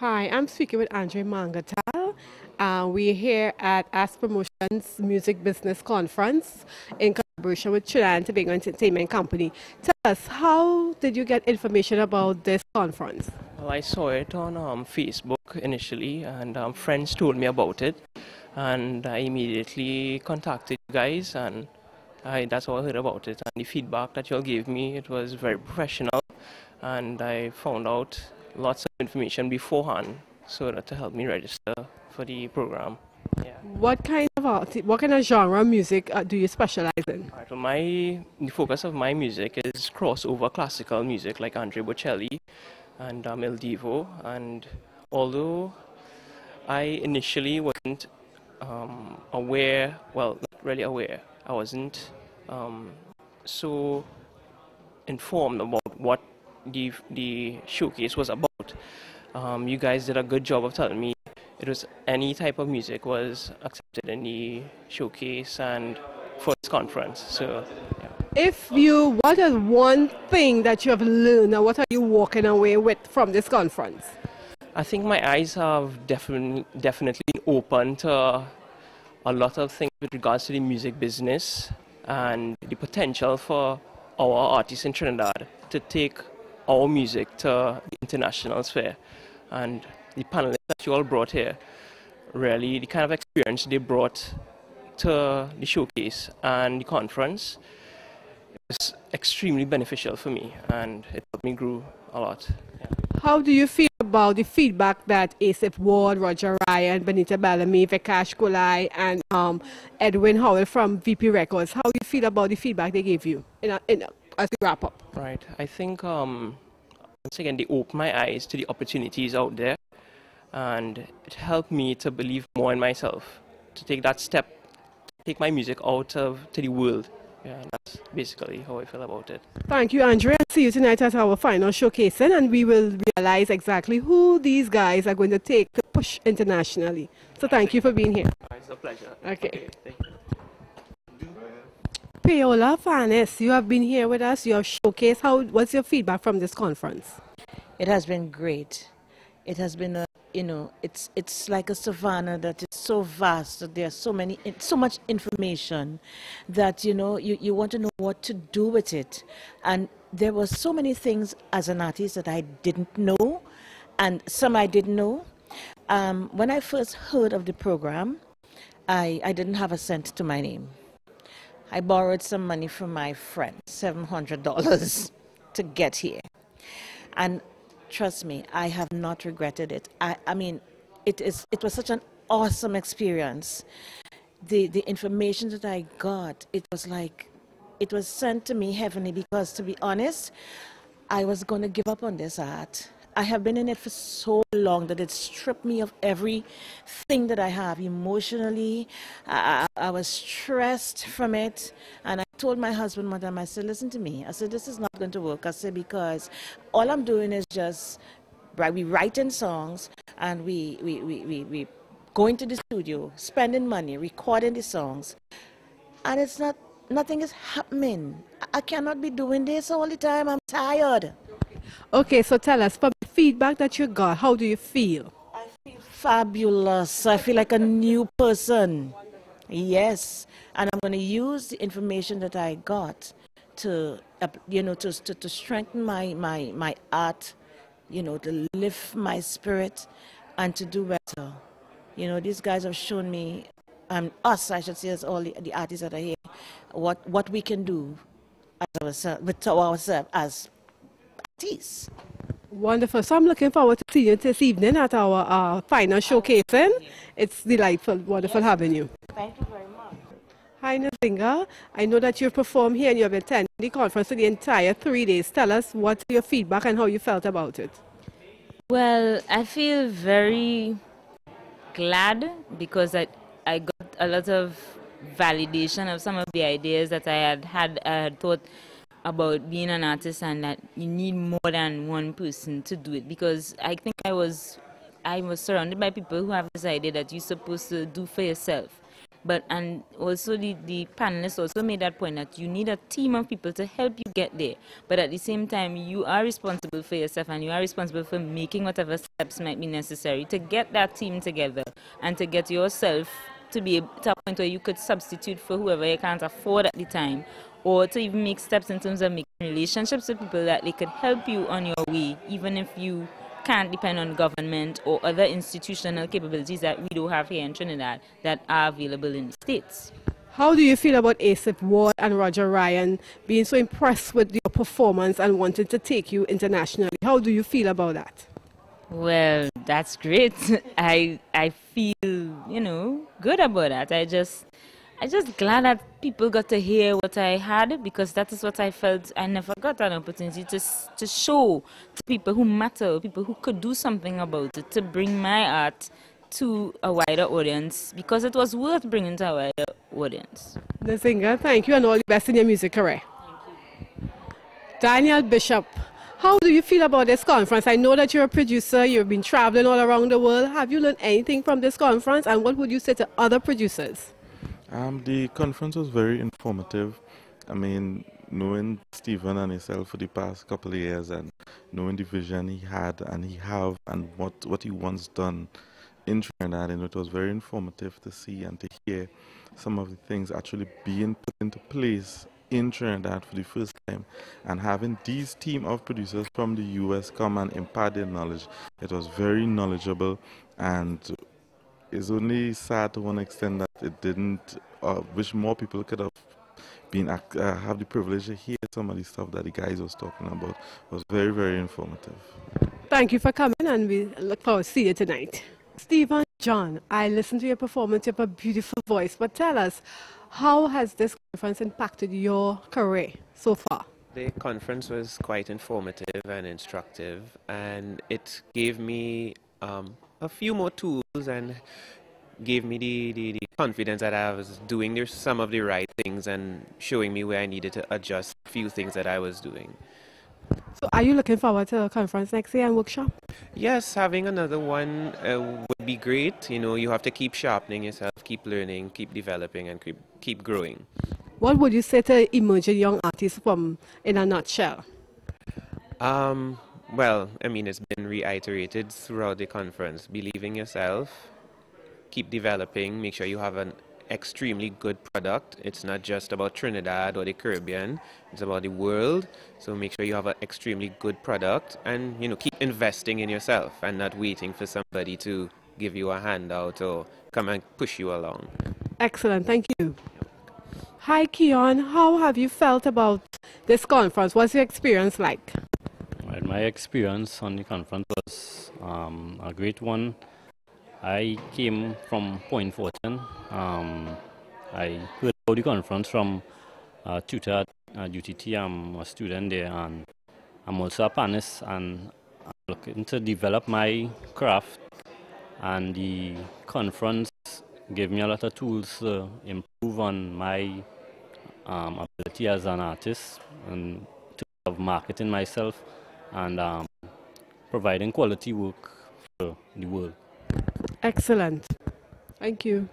Hi, I'm speaking with Andre Mangatal. We're here at As Promotions Music Business Conference in collaboration with Trinidad and Tobago Entertainment Company. Tell us, how did you get information about this conference? Well, I saw it on Facebook initially, and friends told me about it, and I immediately contacted you guys, and that's how I heard about it. And the feedback that you all gave me, it was very professional, and I found out lots of information beforehand, so that to help me register for the program. Yeah. What kind of genre of music do you specialize in? Right, well, the focus of my music is crossover classical music like Andre Bocelli and Il Divo. And although I initially wasn't aware, well, not really aware, I wasn't so informed about what the showcase was about. You guys did a good job of telling me it was any type of music was accepted in the showcase and for this conference. So, yeah. What is one thing that you have learned, or what are you walking away with from this conference? I think my eyes have definitely been open to a lot of things with regards to the music business and the potential for our artists in Trinidad to take our music to the international sphere. And the panelists that you all brought here, really the kind of experience they brought to the showcase and the conference was extremely beneficial for me, and it helped me grow a lot. Yeah. How do you feel about the feedback that Asif Ward, Roger Ryan, Benita Bellamy, Vikash Kulai, and Edwin Howell from VP Records, how do you feel about the feedback they gave you as we wrap up? Right. I think, once again, they opened my eyes to the opportunities out there, and it helped me to believe more in myself, to take that step, take my music out to the world. Yeah, and that's basically how I feel about it. Thank you, Andrea. See you tonight at our final showcasing, and we will realize exactly who these guys are going to take to push internationally. So thank you for being here. It's a pleasure. Okay. Thank you. Paola Fanes, you have been here with us, your showcase. What's your feedback from this conference? It has been great. It has been it's like a savannah that is so vast that there's so much information that you want to know what to do with it. And there were so many things as an artist that I didn't know, and some I didn't know. When I first heard of the program, I didn't have a cent to my name. I borrowed some money from my friend, $700 to get here. And trust me, I have not regretted it. I mean, it was such an awesome experience. The information that I got, it was sent to me heavenly, because to be honest, I was going to give up on this art. I have been in it for so long that it stripped me of everything that I have emotionally. I was stressed from it, and I told my husband one time, I said, listen to me. I said, this is not going to work. I said, because all I'm doing is just, we writing songs, and we going to the studio, spending money, recording the songs, and nothing is happening. I cannot be doing this all the time. I'm tired. Okay, so tell us, from the feedback that you got, how do you feel? I feel fabulous. I feel like a new person. Yes, and I'm going to use the information that I got to strengthen my art, to lift my spirit and to do better. These guys have shown me, us, I should say, as all the artists that are here, what we can do as ourselves as artists. Wonderful. So I'm looking forward to seeing you this evening at our final showcasing. It's delightful, wonderful having you. Thank you very much. Hi, Nazinga. I know that you've performed here and you've attended the conference for the entire 3 days. Tell us what's your feedback and how you felt about it. Well, I feel very glad because I got a lot of validation of some of the ideas that I had thought about being an artist, and that you need more than one person to do it, because I think I was surrounded by people who have this idea that you're supposed to do for yourself. But and also the panelists also made that point that you need a team of people to help you get there. But at the same time, you are responsible for yourself and you are responsible for making whatever steps might be necessary to get that team together and to get yourself to be to a point where you could substitute for whoever you can't afford at the time, or to even make steps in terms of making relationships with people that they could help you on your way, even if you can't depend on government or other institutional capabilities that we do have here in Trinidad that are available in the States. How do you feel about Asaph Ward and Roger Ryan being so impressed with your performance and wanting to take you internationally? How do you feel about that? Well, that's great. I feel, good about that. I just glad that people got to hear what I had, because that is what I felt. I never got an opportunity to show to people who matter, people who could do something about it, to bring my art to a wider audience, because it was worth bringing to a wider audience. The singer, thank you, and all the best in your music career. Daniel Bishop, how do you feel about this conference? I know that you're a producer, you've been traveling all around the world. Have you learned anything from this conference, and what would you say to other producers? The conference was very informative. I mean, knowing Stephen and himself for the past couple of years and knowing the vision he had and and what he wants done in Trinidad, and it was very informative to see and to hear some of the things actually being put into place in Trinidad for the first time, and having these team of producers from the US come and impart their knowledge. It was very knowledgeable, and it's only sad to one extent that it didn't, wish more people could have been have the privilege to hear some of the stuff that the guys was talking about. It was very, very informative. Thank you for coming, and we look forward to see you tonight. Stephen John, I listened to your performance. You have a beautiful voice, but tell us, how has this conference impacted your career so far? The conference was quite informative and instructive, and it gave me a few more tools and gave me the confidence that I was doing some of the right things and showing me where I needed to adjust a few things that I was doing. So are you looking forward to a conference next year and workshop? Yes, having another one would be great. You know, you have to keep sharpening yourself, keep learning, keep developing, and keep growing. What would you say to emerging young artists in a nutshell? Well, I mean, it's been reiterated throughout the conference. Believe in yourself, keep developing, make sure you have an extremely good product. It's not just about Trinidad or the Caribbean, it's about the world. So make sure you have an extremely good product, and keep investing in yourself and not waiting for somebody to give you a handout or come and push you along. Excellent, thank you. Hi Keon, how have you felt about this conference? What's your experience like? Well, my experience on the conference was a great one. I came from Point Fortin. I heard about the conference from a tutor at UTT. I'm a student there, and I'm also a panelist, and I'm looking to develop my craft. And the conference gave me a lot of tools to improve on my ability as an artist, and to marketing myself and providing quality work for the world. Excellent. Thank you.